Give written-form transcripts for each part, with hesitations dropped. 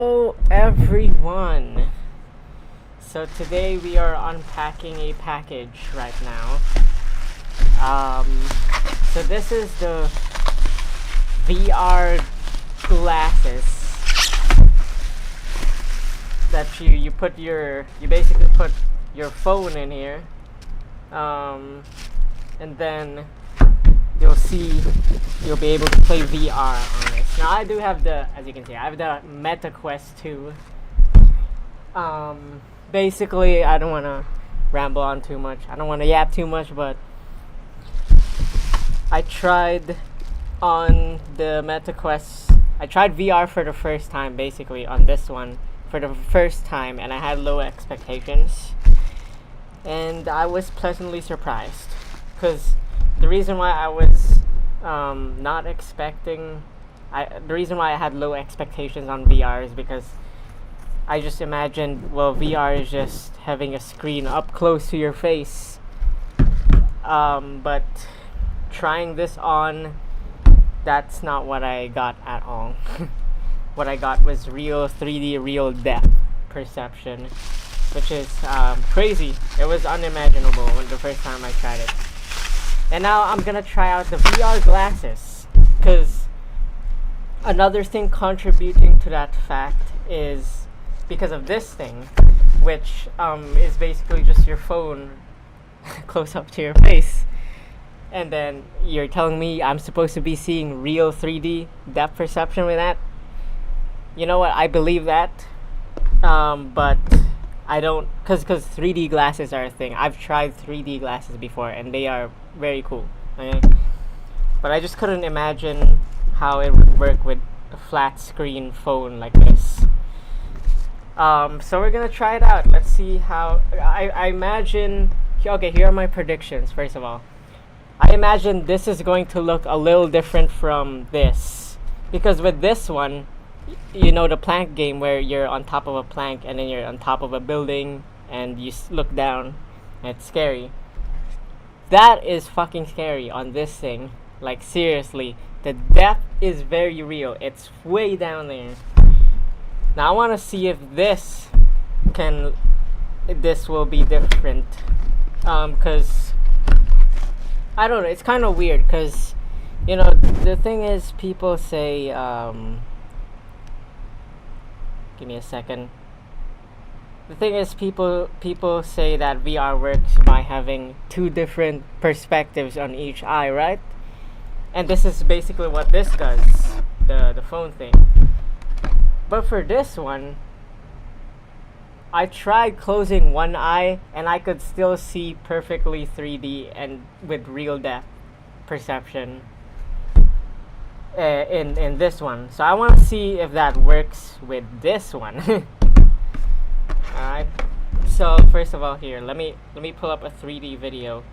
Hello everyone! So today we are unpacking a package right now. So this is the VR glasses that you basically put your phone in here, and then you'll be able to play VR on this. Now I do have as you can see, I have the Meta Quest 2. Basically, I don't want to ramble on too much. I don't want to yap too much, but I tried on the Meta Quest. I tried VR for the first time, basically on this one for the first time, and I had low expectations, and I was pleasantly surprised because the reason why I was not expecting, the reason why I had low expectations on VR is because I just imagined, well, VR is just having a screen up close to your face. But trying this on, that's not what I got at all. What I got was real 3D, real depth perception, which is crazy. It was unimaginable when the first time I tried it. And now I'm gonna try out the VR glasses, because another thing contributing to that fact is because of this thing, which is basically just your phone close up to your face. And then you're telling me I'm supposed to be seeing real 3D depth perception with that? You know what? I believe that, but I don't, because 3D glasses are a thing. I've tried 3D glasses before, and they are very cool. Okay? But I just couldn't imagine how it would work with a flat screen phone like this. So we're gonna try it out. Let's see how. I imagine. Okay, here are my predictions. First of all, I imagine this is going to look a little different from this, because with this one, you know, the plank game where you're on top of a plank and then you're on top of a building and you look down and it's scary. That is fucking scary on this thing. Like, seriously, the depth is very real. It's way down there. Now I want to see if this will be different, because I don't know, it's kind of weird, because, you know, the thing is, people say, give me a second. The thing is, people say that VR works by having two different perspectives on each eye, right? And this is basically what this does, the phone thing. But for this one, I tried closing one eye and I could still see perfectly 3D and with real depth perception in this one. So I want to see if that works with this one. Alright, so first of all, here, let me pull up a 3D video.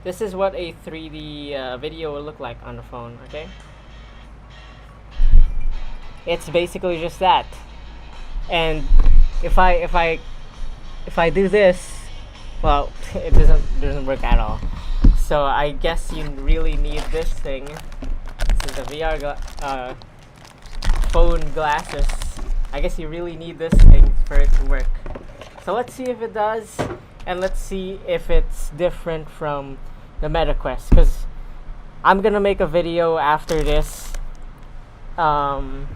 This is what a 3D video will look like on the phone. Okay, it's basically just that. And if I do this, well, it doesn't work at all. So I guess you really need this thing. This is the VR phone glasses. I guess you really need this thing for it to work. So let's see if it does, and let's see if it's different from the Meta Quest, because I'm gonna make a video after this, kind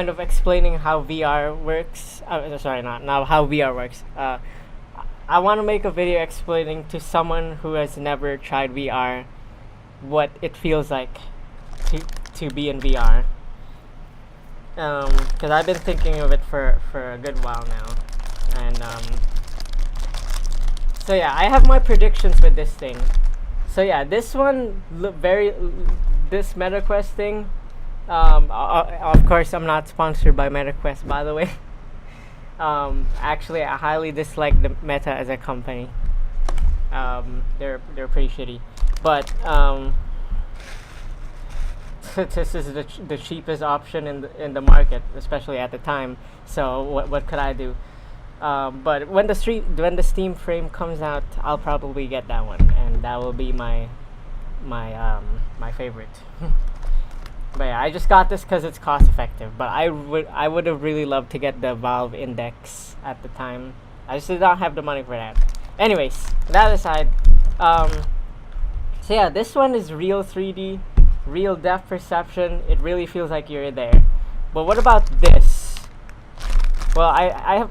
of explaining how VR works. Sorry, not how VR works. I want to make a video explaining to someone who has never tried VR what it feels like to be in VR. Because I've been thinking of it for a good while now, and so yeah, I have my predictions with this thing. So yeah, this one this MetaQuest thing. Of course, I'm not sponsored by MetaQuest, by the way. Actually, I highly dislike the Meta as a company. They're pretty shitty, but this is the cheapest option in the market, especially at the time. So what could I do? But when the Steam frame comes out, I'll probably get that one, and that will be my favorite. But yeah, I just got this because it's cost effective. But I would have really loved to get the Valve Index at the time. I just did not have the money for that. Anyways, that aside, so yeah, this one is real 3D, real depth perception. It really feels like you're there. But what about this? Well, I have,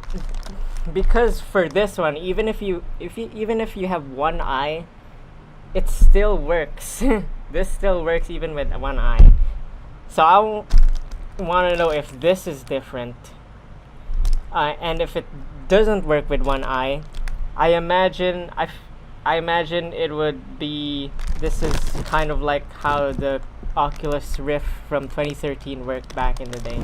because for this one, even if you have one eye, it still works. This still works even with one eye. So I want to know if this is different, and if it doesn't work with one eye. I imagine it would be, this is kind of like how the Oculus Rift from 2013 worked back in the day.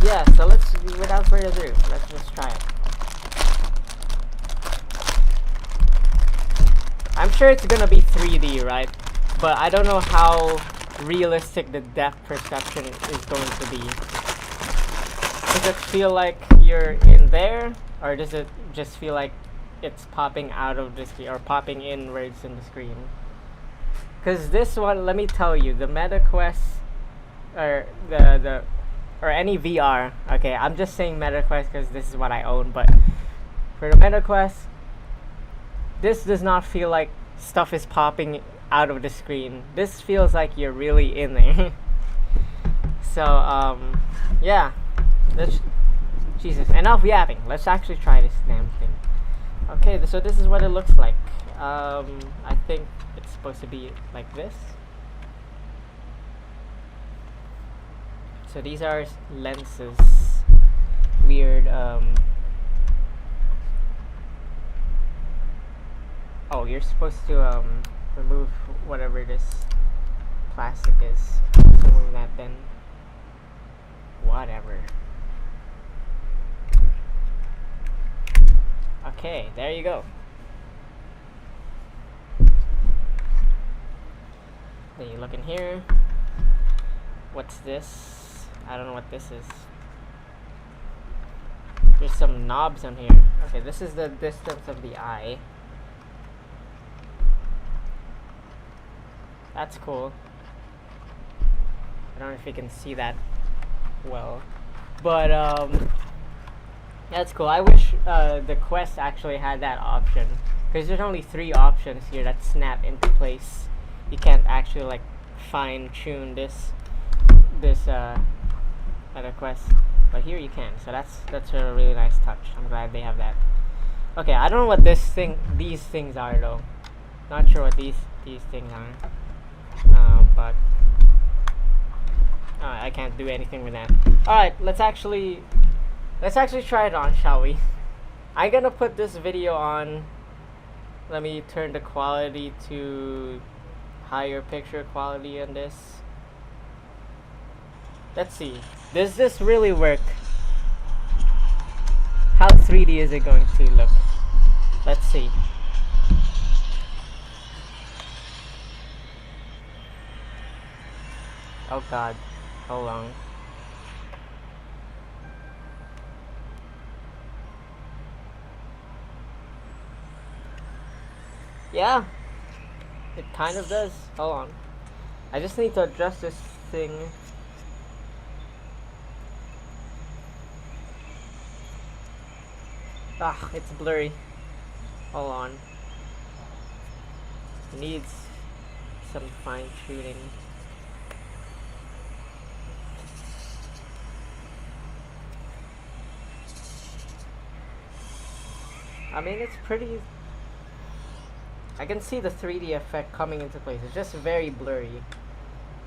Yeah, so let's, without further ado, let's just try it. I'm sure it's gonna be 3D, right? But I don't know how realistic the depth perception is going to be. Does it feel like you're in there, or does it just feel like it's popping out of the screen, or popping inwards in the screen? Because this one, let me tell you, the MetaQuest, or or any VR, okay, I'm just saying MetaQuest because this is what I own, but for the MetaQuest, this does not feel like stuff is popping out of the screen. This feels like you're really in there. So, yeah. Jesus, enough yapping. Let's actually try this damn thing. Okay, so this is what it looks like. I think it's supposed to be like this. So these are lenses. Weird, oh, you're supposed to remove whatever this plastic is. Let's remove that then. Whatever. Okay, there you go. Then you look in here. What's this? I don't know what this is. There's some knobs on here. Okay, this is the distance of the eye. That's cool. I don't know if you can see that well, but that's cool. I wish the Quest actually had that option, because there's only 3 options here that snap into place. You can't actually like fine tune this other Quest, but here you can. So that's a really nice touch. I'm glad they have that. Okay, I don't know what these things are though. Not sure what these things are. But I can't do anything with that. Alright, let's actually try it on, shall we? I'm gonna put this video on. Let me turn the quality to higher picture quality on this. Let's see. Does this really work? How 3D is it going to look? Let's see. Oh god, hold on. Yeah, it kind of does. Hold on. I just need to adjust this thing. Ah, it's blurry. Hold on. It needs some fine tuning. I mean, it's pretty. I can see the 3D effect coming into place. It's just very blurry,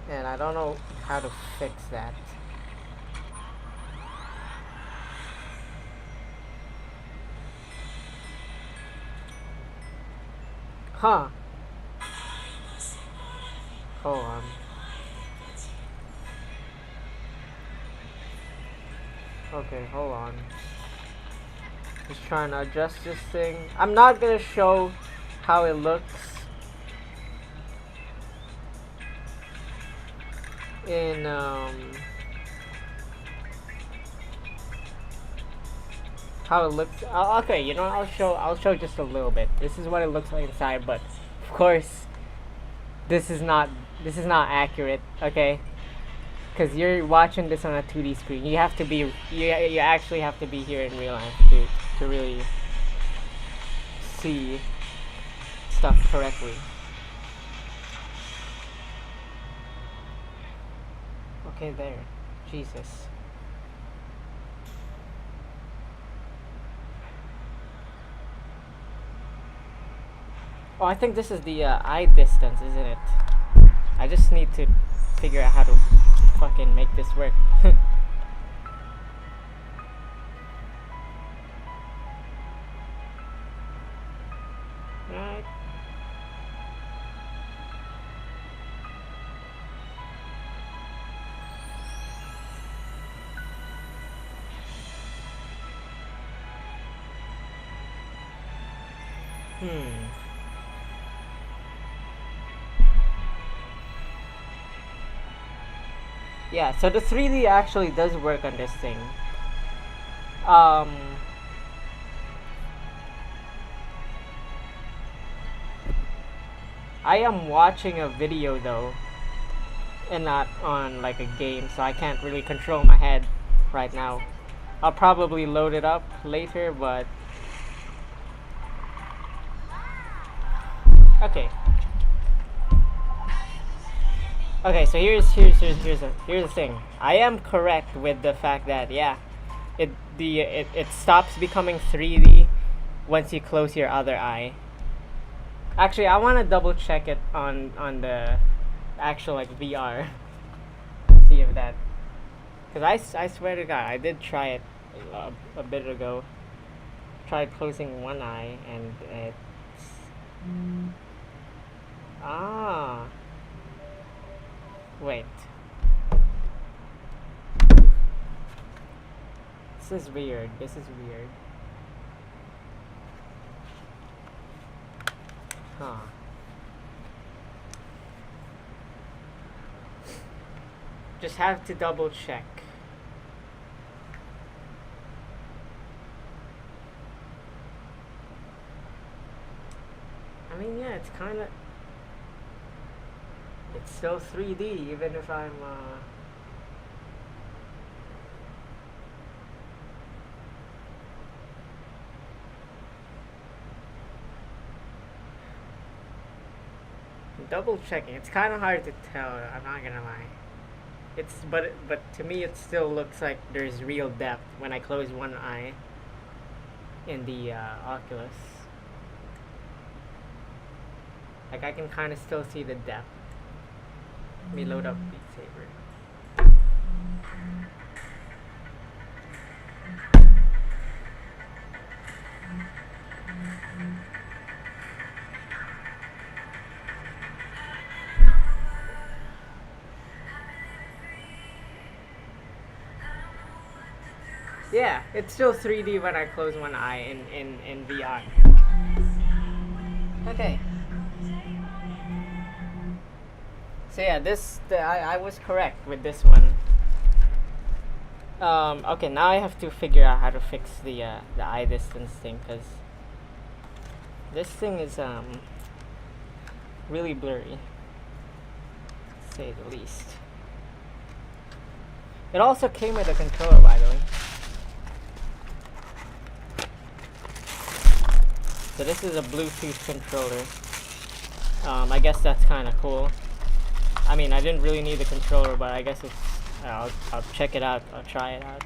and I don't know how to fix that. Huh. Hold on. Okay, hold on. Just trying to adjust this thing. I'm not gonna show how it looks in how it looks. Okay, you know, I'll show just a little bit. This is what it looks like inside, but of course this is not accurate, okay? Because you're watching this on a 2D screen. You have to be you actually have to be here in real life to really see stuff correctly. Okay, there. Jesus. Oh, I think this is the eye distance, isn't it? I just need to figure out how to fucking make this work. Right. Yeah, so the 3D actually does work on this thing. I am watching a video though, and not on like a game, so I can't really control my head right now. I'll probably load it up later, but okay. Okay, so here's the thing. I am correct with the fact that yeah, it stops becoming 3D once you close your other eye. Actually, I want to double check it on the actual like VR. See if that, because I swear to God, I did try it a bit ago. Tried closing one eye and it's ah. Wait. This is weird. Huh. Just have to double check. I mean, yeah, it's kind of... It's still 3D, even if I'm, double checking. It's kind of hard to tell, I'm not gonna lie. But to me it still looks like there's real depth when I close one eye in the Oculus. Like I can kind of still see the depth. Let me load up Beat Saber. Yeah, it's still 3D when I close one eye in VR. Okay. So yeah, I was correct with this one. Okay, now I have to figure out how to fix the eye distance thing, because this thing is really blurry, to say the least. It also came with a controller, by the way. So this is a Bluetooth controller. I guess that's kind of cool. I mean, I didn't really need the controller, but I guess it's... I'll check it out. I'll try it out.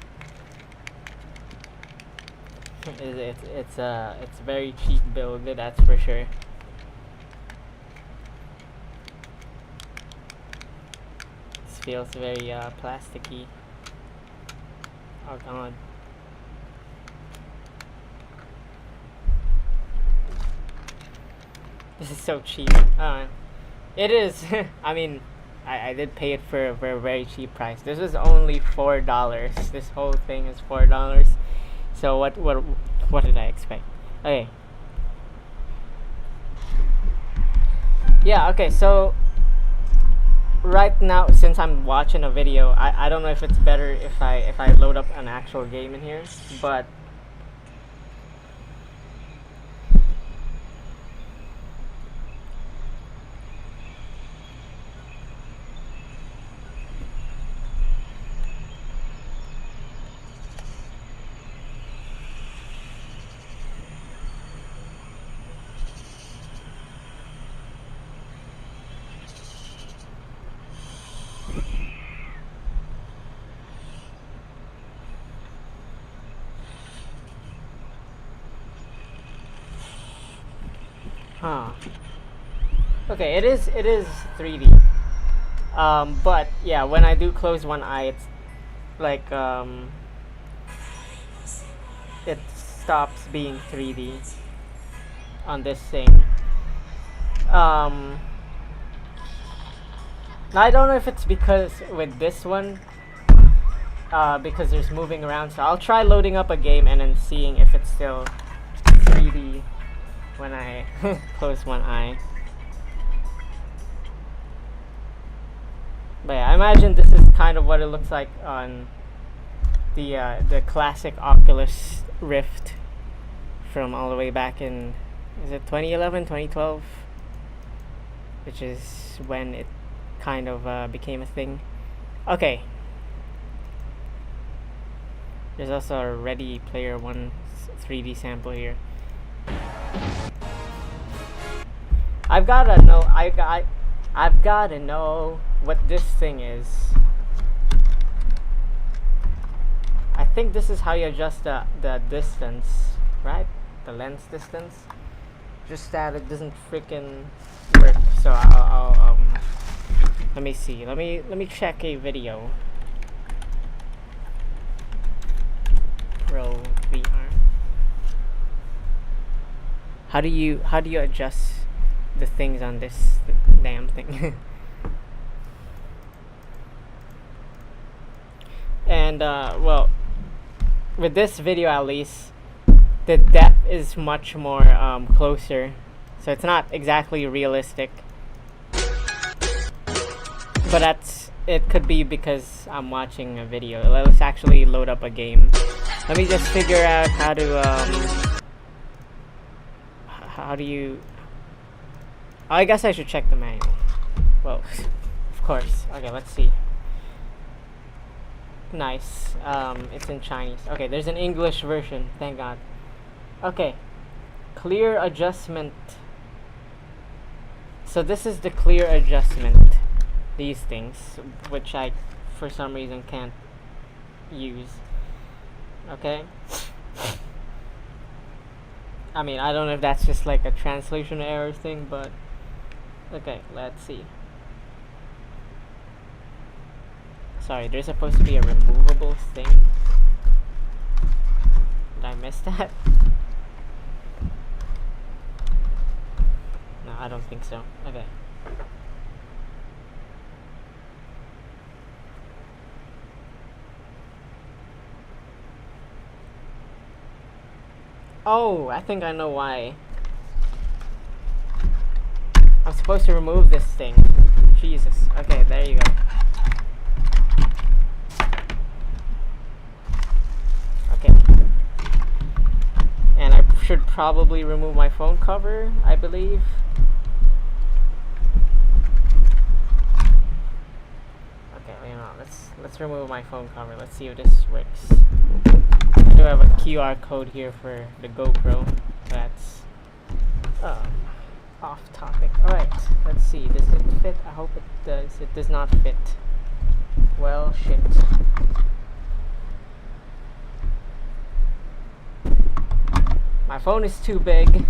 It's a very cheap build, that's for sure. This feels very plasticky. Oh god. This is so cheap. It is. I mean, I did pay it for a very cheap price. This is only $4. This whole thing is $4. So what did I expect? Okay. Yeah. Okay. So right now, since I'm watching a video, I don't know if it's better if I load up an actual game in here, but Huh. Okay, it is 3D. But yeah, when I do close one eye, it's like it stops being 3D on this thing. I don't know if it's because with this one, because there's moving around. So I'll try loading up a game and then seeing if it's still 3D when I close one eye. But yeah, I imagine this is kind of what it looks like on the classic Oculus Rift from all the way back in, is it 2011, 2012? Which is when it kind of became a thing. Okay. There's also a Ready Player One 3D sample here. I've gotta know what this thing is. I think this is how you adjust the distance, right? The lens distance. Just that it doesn't freaking work. So I'll let me see. Let me check a video. Pro VR. How do you adjust the things on this damn thing? And well, with this video at least, the depth is much more closer, so it's not exactly realistic. But it could be because I'm watching a video. Let's actually load up a game. Let me just figure out how do you. I guess I should check the manual. Well, of course. Okay, let's see. Nice. It's in Chinese. Okay, there's an English version. Thank God. Okay. Clear adjustment. So this is the clear adjustment. These things, which I, for some reason, can't use. Okay. I mean, I don't know if that's just like a translation error thing, but okay, let's see. Sorry, there's supposed to be a removable thing. Did I miss that? No, I don't think so. Okay. Oh, I think I know why. I'm supposed to remove this thing. Jesus. Okay, there you go. Okay. And I should probably remove my phone cover, I believe. Okay, wait a minute. Let's remove my phone cover. Let's see if this works. I do have a QR code here for the GoPro. That's off topic. Alright, let's see. Does it fit? I hope it does. It does not fit. Well, shit. My phone is too big.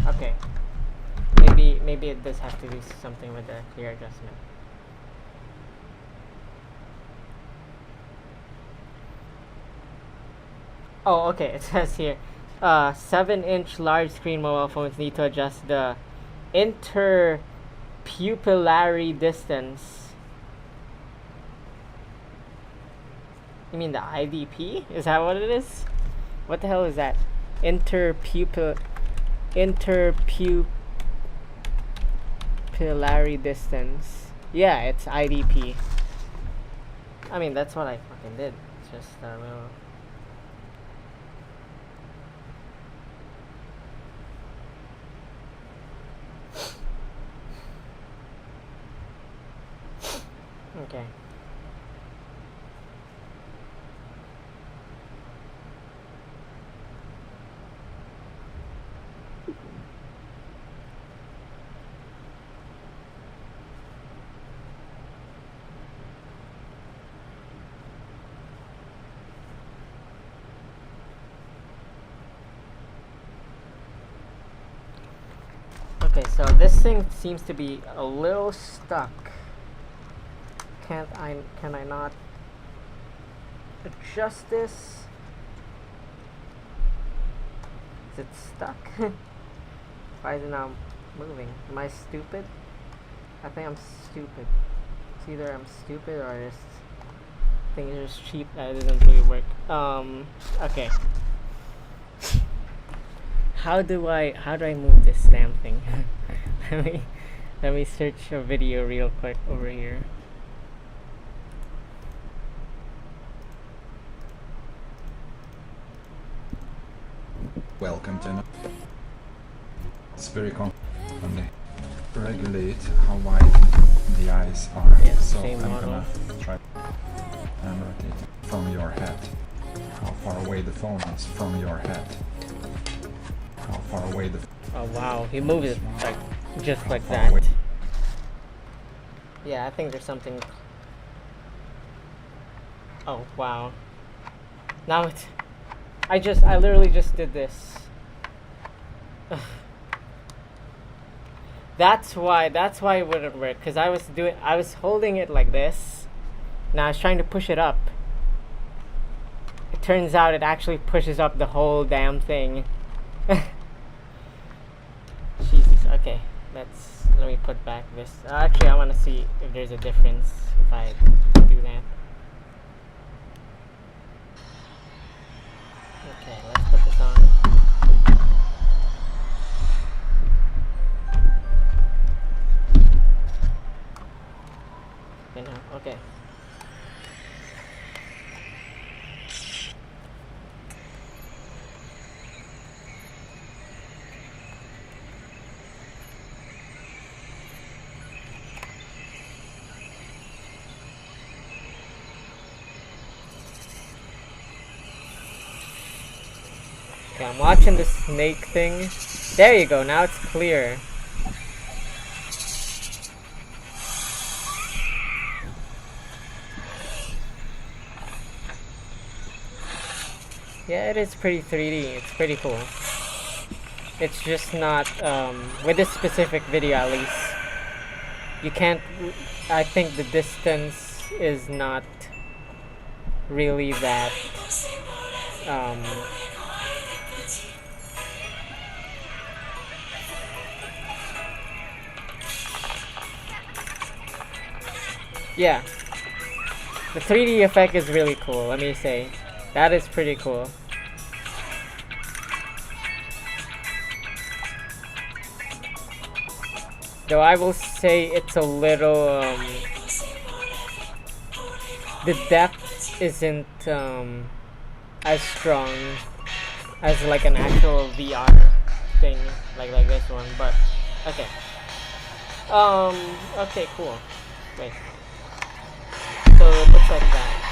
Okay. Maybe it does have to do something with the clear adjustment. Oh, okay. It says here, 7-inch large screen mobile phones need to adjust the interpupillary distance. You mean the IDP? Is that what it is? What the hell is that? Interpupillary distance. Yeah, it's IDP. I mean, that's what I fucking did. It's just a little. Okay. Okay, so this thing seems to be a little stuck. Can I not adjust this? Is it stuck? Why is it not moving? Am I stupid? I think I'm stupid. It's either I'm stupid or just things are just cheap that it doesn't really work. Okay. How do I move this damn thing? let me search a video real quick over here. Welcome to. It's very only regulate how wide the eyes are. Yeah, so same I'm model. gonna try and rotate from your head. How far away the phone is from your head. How far away the. Oh wow, he moves it like just like far that. away- Yeah, I think there's something. Oh wow. Now it's. I literally just did this. That's why it wouldn't work, cause I was holding it like this. Now I was trying to push it up. It turns out it actually pushes up the whole damn thing. Jesus. Okay, let me put back this. Actually, I want to see if there's a difference if I do that. Okay, let's put this on. Okay, now, okay. Okay, I'm watching the snake thing. There you go, now it's clear. Yeah, it is pretty 3D. It's pretty cool. It's just not, with this specific video at least, you can't, I think the distance is not really that, yeah. The 3D effect is really cool, let me say. That is pretty cool. Though I will say it's a little, the depth isn't, as strong as like an actual VR thing, like this one, but, okay. Okay, cool. Wait. So it looks like that.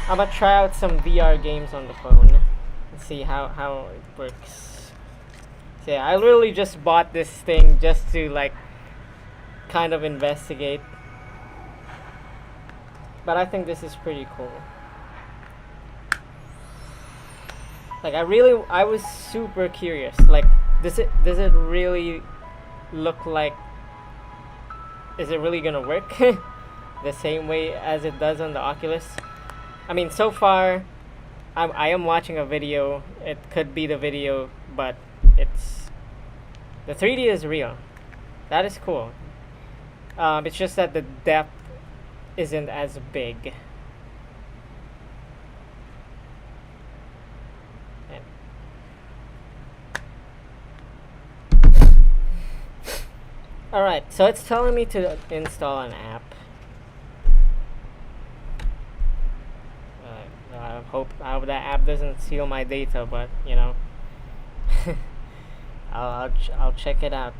I'm gonna try out some VR games on the phone and see how it works. So yeah, I literally just bought this thing just to like kind of investigate. But I think this is pretty cool. Like I was super curious. Like does it really look like, is it really gonna work the same way as it does on the Oculus? I mean, so far, I am watching a video. It could be the video, but the 3D is real. That is cool. It's just that the depth isn't as big. Alright, so it's telling me to install an app. I hope that app doesn't steal my data, but you know, I'll check it out.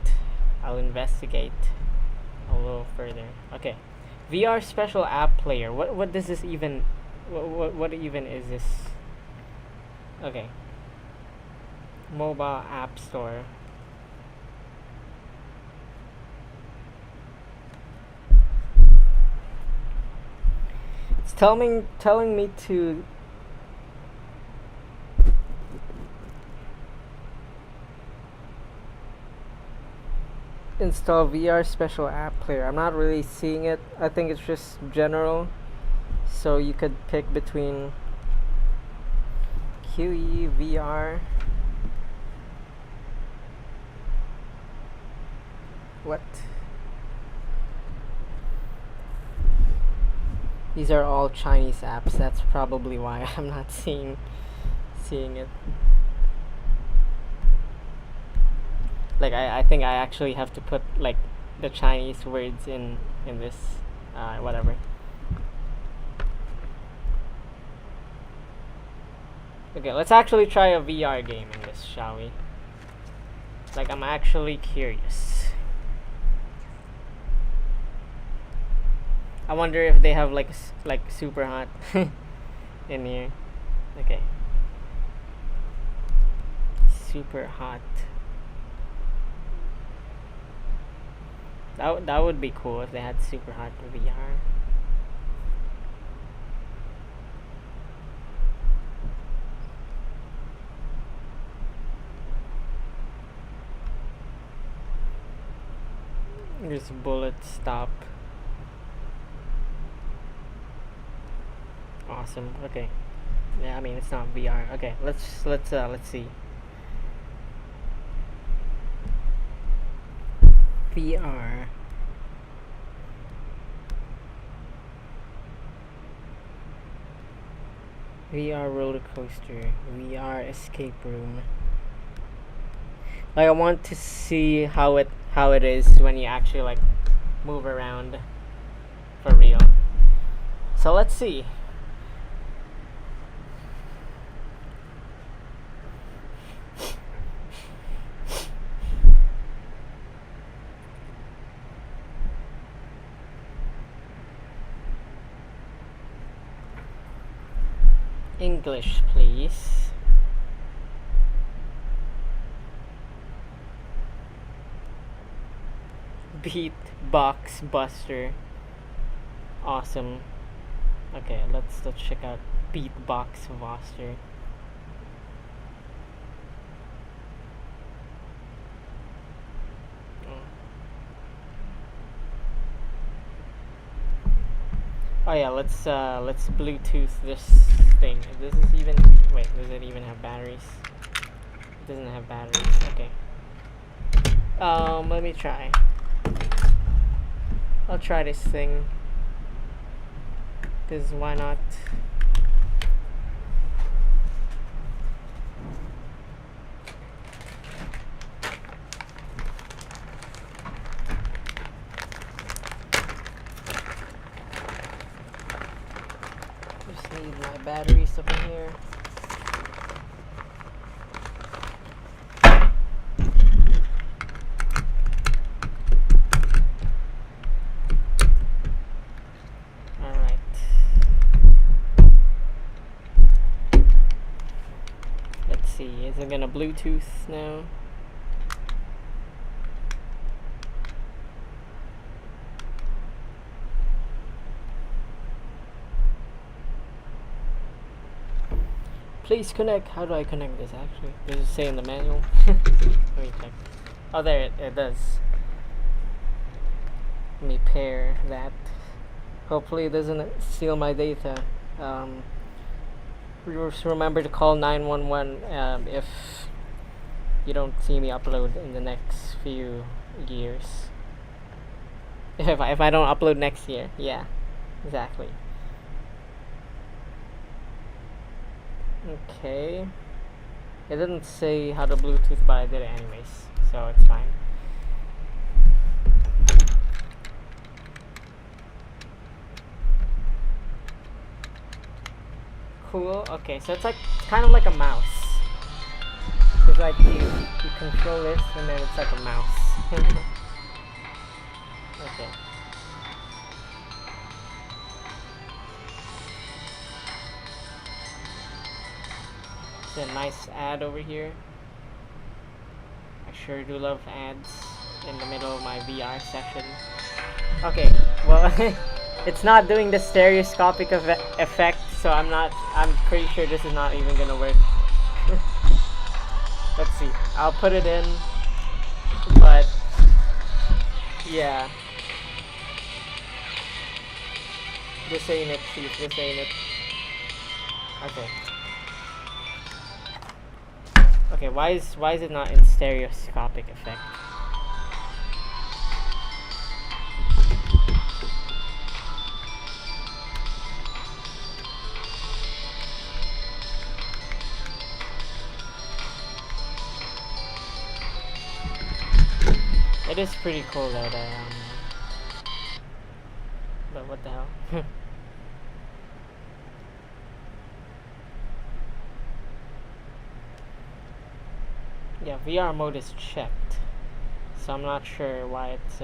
I'll investigate a little further. Okay, VR special app player. What does this even? What even is this? Okay, mobile app store. It's telling me to install VR special app player. I'm not really seeing it. I think it's just general. So you could pick between QE, VR. What? These are all Chinese apps. That's probably why I'm not seeing it. Like I think I actually have to put like the Chinese words in this whatever. Okay, let's actually try a VR game in this, shall we? Like, I'm actually curious. I wonder if they have like super hot in here. Okay. Super hot. That would be cool if they had super hot VR. There's a bullet stop. Awesome. Okay. Yeah, I mean it's not VR. Okay, let's see. VR. VR roller coaster. VR escape room. Like I want to see how it is when you actually like move around for real. So let's see. English, please. Beatbox Buster. Awesome. Okay, let's check out Beatbox Buster. Oh yeah, let's Bluetooth this thing. This is even wait, does it even have batteries? It doesn't have batteries. Okay. Let me try. I'll try this thing. Cause why not? Just need my batteries up in here. Is it gonna Bluetooth now? Please connect. How do I connect this actually? Does it say in the manual? Let me check. Oh, there it does. Let me pair that. Hopefully it doesn't steal my data. Just remember to call 911 if you don't see me upload in the next few years. If I don't upload next year, yeah, exactly. Okay. It didn't say how to Bluetooth, but I did it anyways, so it's fine. Cool. Okay, so it's like kind of like a mouse. It's like you control this and then it's like a mouse. Okay. It's a nice ad over here. I sure do love ads in the middle of my VR session. Okay, well it's not doing the stereoscopic effect, so I'm pretty sure this is not even gonna work. Let's see. I'll put it in, but Yeah. This ain't it, Chief. This ain't it. Okay. Okay, why is it not in stereoscopic effect? It is pretty cool though that but what the hell? Yeah, VR mode is checked. So I'm not sure why it's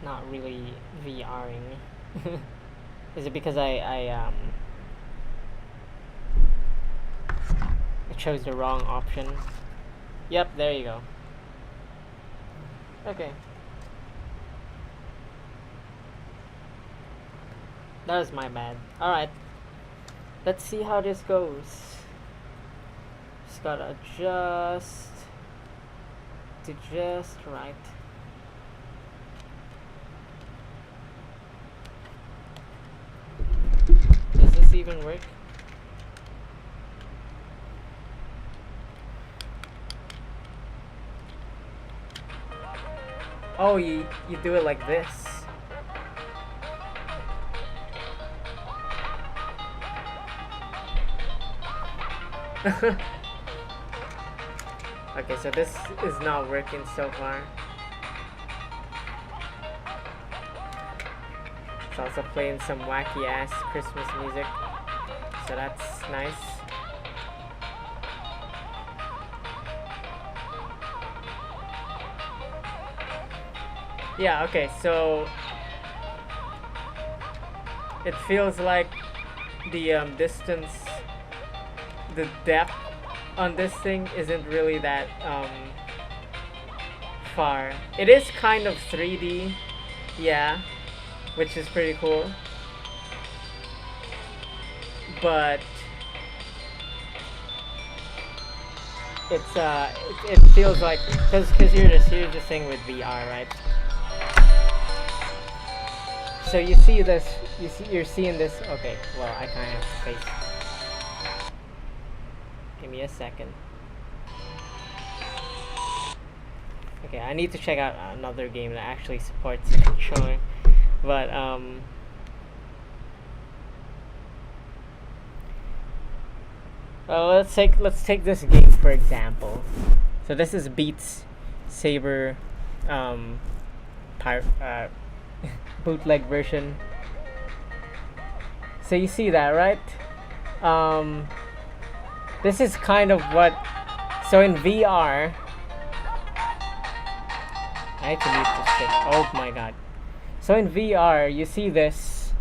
not really VRing. Is it because I chose the wrong option? Yep, there you go. Okay. That was my bad. Alright. Let's see how this goes. Just gotta adjust to just right. Does this even work? Oh, you do it like this. Okay, so this is not working so far. It's also playing some wacky ass Christmas music, so that's nice. Yeah, okay, so it feels like the distance, the depth on this thing isn't really that far. It is kind of 3D, yeah, which is pretty cool. But it's it feels like because here's the thing with VR, right? So you see this, you're seeing this. Okay, well I kind of have to face. Give me a second. Okay, I need to check out another game that actually supports the controller, but let's take this game for example. So this is Beat Saber, bootleg version. So you see that, right? This is kind of what. So in VR, I need to mute this shit. Oh my god. So in VR, you see this.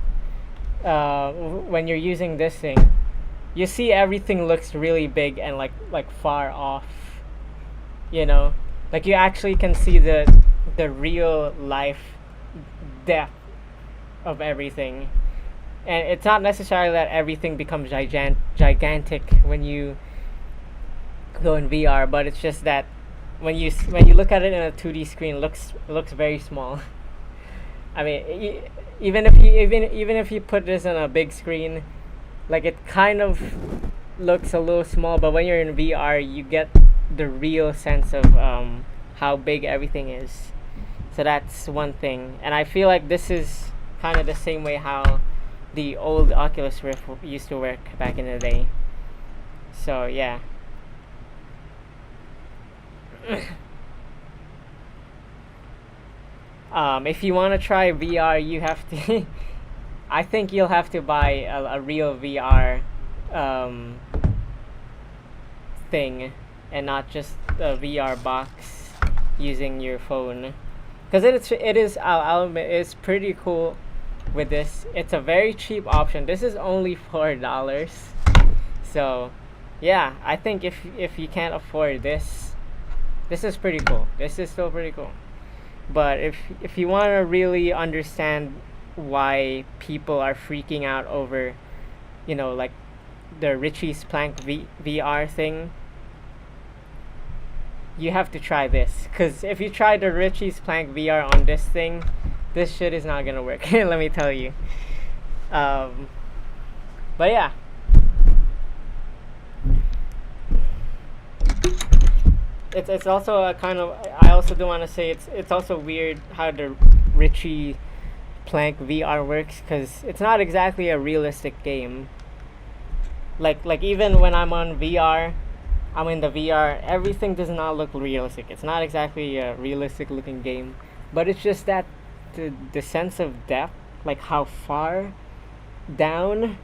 When you're using this thing, you see everything looks really big and like far off. You know, like you actually can see the real life depth of everything. And it's not necessarily that everything becomes gigantic when you go in VR, but it's just that when you look at it in a 2D screen, it looks very small. I mean, even if you put this on a big screen, like it kind of looks a little small. But when you're in VR, you get the real sense of how big everything is. So that's one thing, and I feel like this is kind of the same way how the old Oculus Rift used to work back in the day. So yeah. If you want to try VR, you have to I think you'll have to buy a real VR thing and not just a VR box using your phone, because I'll admit, it's pretty cool with this. It's a very cheap option. This is only $4. So yeah, I think if you can't afford this is pretty cool. This is still pretty cool. But if you want to really understand why people are freaking out over, you know, like the Richie's Plank VR thing, you have to try this. Because if you try the Richie's Plank VR on this thing, this shit is not gonna work. Let me tell you. But yeah. It's also a kind of, I also do want to say it's also weird how the Richie Plank VR works, because it's not exactly a realistic game. Like even when I'm on VR, I'm in the VR, everything does not look realistic. It's not exactly a realistic looking game, but it's just that the sense of depth, like how far down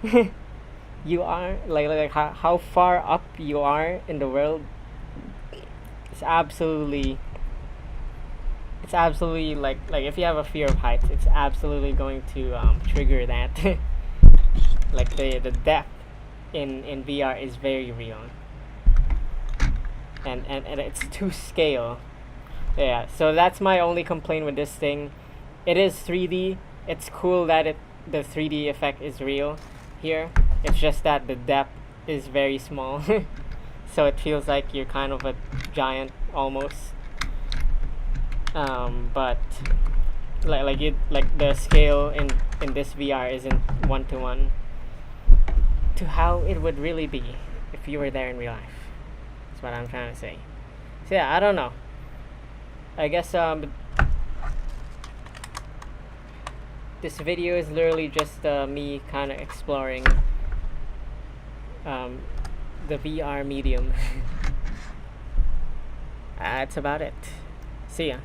you are, like how far up you are in the world. It's absolutely like if you have a fear of heights, it's absolutely going to trigger that. Like the depth in VR is very real, and it's to scale. Yeah, so that's my only complaint with this thing. It is 3D. It's cool that the 3D effect is real here. It's just that the depth is very small. So it feels like you're kind of a giant almost. But like the scale in this VR isn't 1-to-1 to how it would really be if you were there in real life. That's what I'm trying to say. So yeah, I don't know. I guess this video is literally just me kind of exploring the VR medium. That's about it. See ya.